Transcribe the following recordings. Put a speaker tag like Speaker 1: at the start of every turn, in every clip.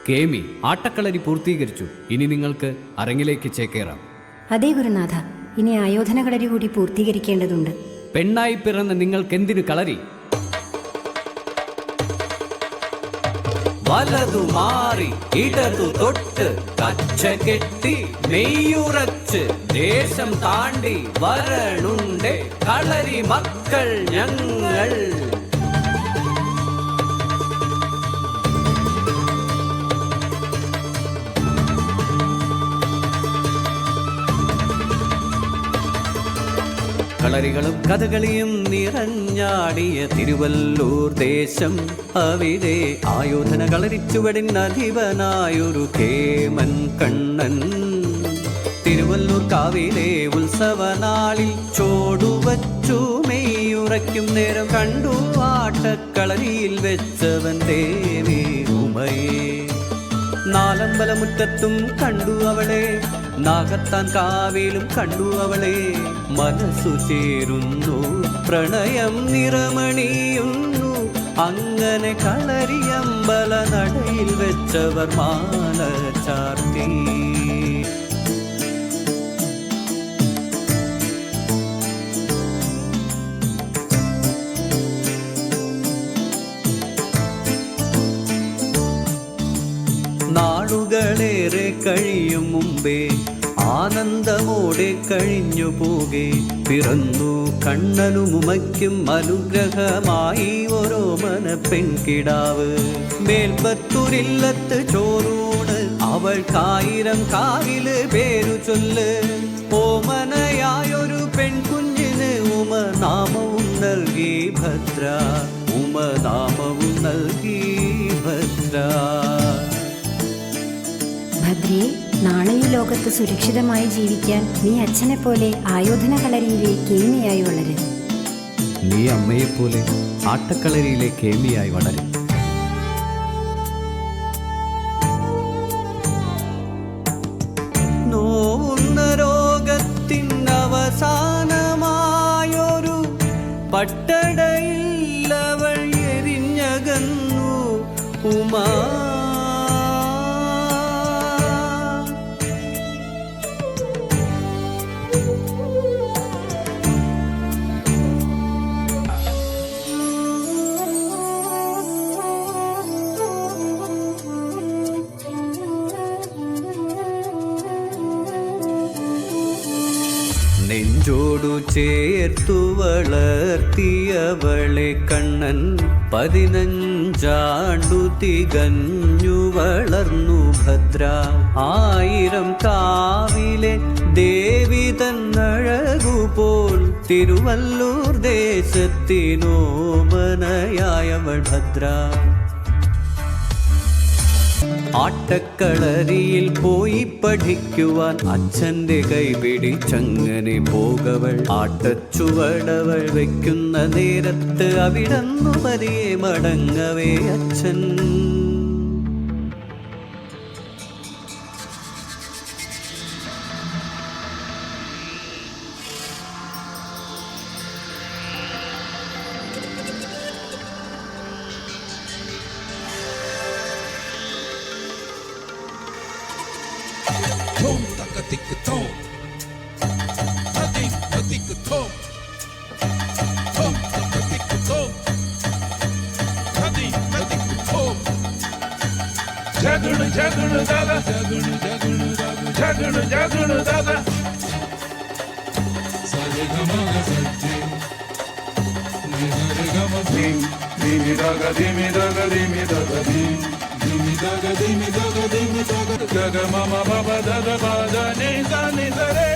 Speaker 1: കേമി ആട്ടക്കളരി പൂർത്തീകരിച്ചു. ഇനി നിങ്ങൾക്ക് അരങ്ങിലേക്ക് ചേക്കേറാം.
Speaker 2: അതേ ഗുരുനാഥ, ഇനി ആയോധന കളരി കൂടി പൂർത്തീകരിക്കേണ്ടതുണ്ട്.
Speaker 1: പെണ്ണായി പിറന്ന നിങ്ങൾക്കെന്തിനു കളരി? വലതു മാറി ഇടതു തൊട്ട് കച്ച കെട്ടി നെയ്യുറച്ച് ദേശം താണ്ടി വരണുണ്ട് കളരി മക്കൾ ഞങ്ങൾ. കളരികളും കഥകളിയും നിറഞ്ഞാടിയ തിരുവല്ലൂർ ദേശം. അവിടെ ആയോധന കളരിച്ചുവടിൻ അധിപനായൊരു കേമൻ കണ്ണൻ. തിരുവല്ലൂർ കാവിലെ ഉത്സവനാളിൽ ചോടുവച്ചു മെയ്യുറയ്ക്കും നേരം കണ്ടു ആട്ടക്കളരിയിൽ വെച്ചവൻ ദേവി ഉമയെ. നാലമ്പലമുറ്റത്തും കണ്ടു അവളെ, നാഗത്താൻ കാവിലും കണ്ടു അവളെ. മനസ്സു ചേരുന്നു, പ്രണയം നിറമണിയുന്നു. അങ്ങനെ കളരിയമ്പല നടയിൽ വെച്ചവർ മാല ചാർത്തി. നാളുകളേറെ കഴിയും മുമ്പേ ആനന്ദമോടെ കഴിഞ്ഞു പോകെ പിറന്നു കണ്ണനും ഉമയ്ക്കും അനുഗ്രഹമായി ഓരോ മന പെൺകിടാവ്. മേൽപ്പത്തൂരില്ലത്ത് ചോറൂണ് അവൾക്കായിരം കാവില് പേരു ചൊല്ല്. ഓമനയായൊരു പെൺകുഞ്ഞിന് ഉമനാമവും നൽകി ഭദ്ര, ഉമനാമവും നൽകി ഭദ്ര.
Speaker 2: ഭദ്രേ, നാളെ ഈ ലോകത്ത് സുരക്ഷിതമായി ജീവിക്കാൻ നീ അച്ഛനെ പോലെ ആയോധന കളരിയിലെ കേമിയായി വളരും.
Speaker 1: നീ അമ്മയെപ്പോലെ ആട്ടക്കളരിയിലെ കേമിയായി വളരും.
Speaker 3: നോവുന്ന രോഗത്തിനവസാനമായൊരു പട്ടടയിൽ അവൾ എരിഞ്ഞകന്നു ഉമാ. നെഞ്ചോടു ചേർത്തു വളർത്തിയവളെ കണ്ണൻ 15 തികഞ്ഞു വളർന്നു ഭദ്ര. 1000 കാവിലെ ദേവി തന്നഴകുപോൽ തിരുവല്ലൂർ ദേശത്തിനോമനയായവൾ ഭദ്ര. ആട്ടക്കളരിയിൽ പോയി പഠിക്കുവാൻ അച്ഛൻ്റെ കൈപിടിച്ചങ്ങനെ പോകവൾ. ആട്ടച്ചുവടവൾ വയ്ക്കുന്ന നേരത്ത് അവിടന്നു പതിയെ മടങ്ങവേ അച്ഛൻ.
Speaker 4: Tom taka tik tom, tadik tadik tom, tom taka tik tom, tadik tadik tom. Jagunu jagunu dada, jagunu jagunu dada, jagunu jagunu dada. Sare gama ga sajje, nigare gama dim, dimi daga dimi daga dimi daga dim. Dimi daga dimi daga dimi daga daga mama baba daga bada ni sa ni sa re.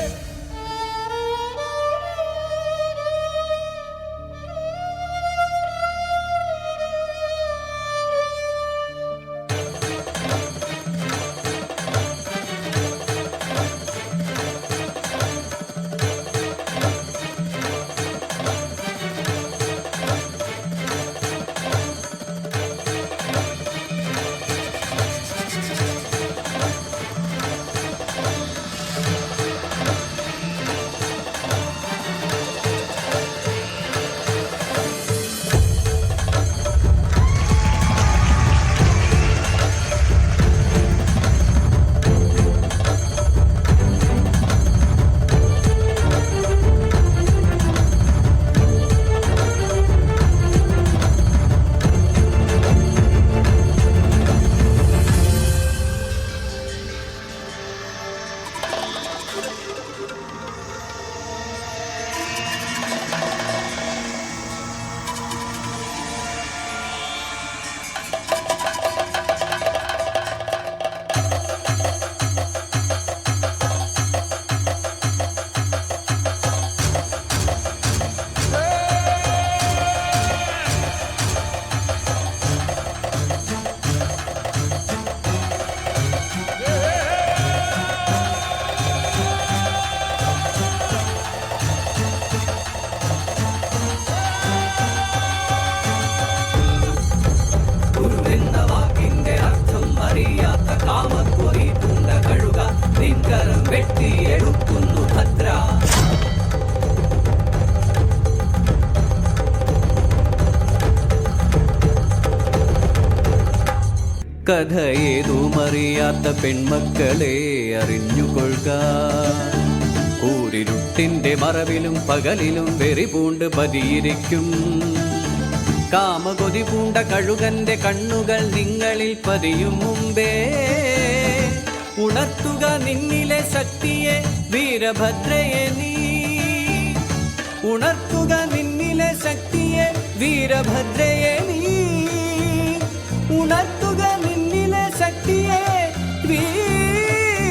Speaker 3: കഥ ഏതുമറിയാത്ത പെൺമക്കളെ അറിഞ്ഞുകൊള്ളുക. കൂരിരുട്ടിന്റെ മറവിലും പകലിലും വെറി പൂണ്ട് പതിയിരിക്കും. കാമകൊതി പൂണ്ട കഴുകന്റെ കണ്ണുകൾ നിങ്ങളിൽ പതിയും മുമ്പേ ഉണർത്തുക നിന്നിലെ ശക്തിയെ വീരഭദ്രയെ നീ. ഉണർത്തുക നിന്നിലെ ശക്തിയെ വീരഭദ്രയെ നീ. ഉണർത്തുക നിന്നിലെ ശക്തിയെ വീരഭദ്രയെ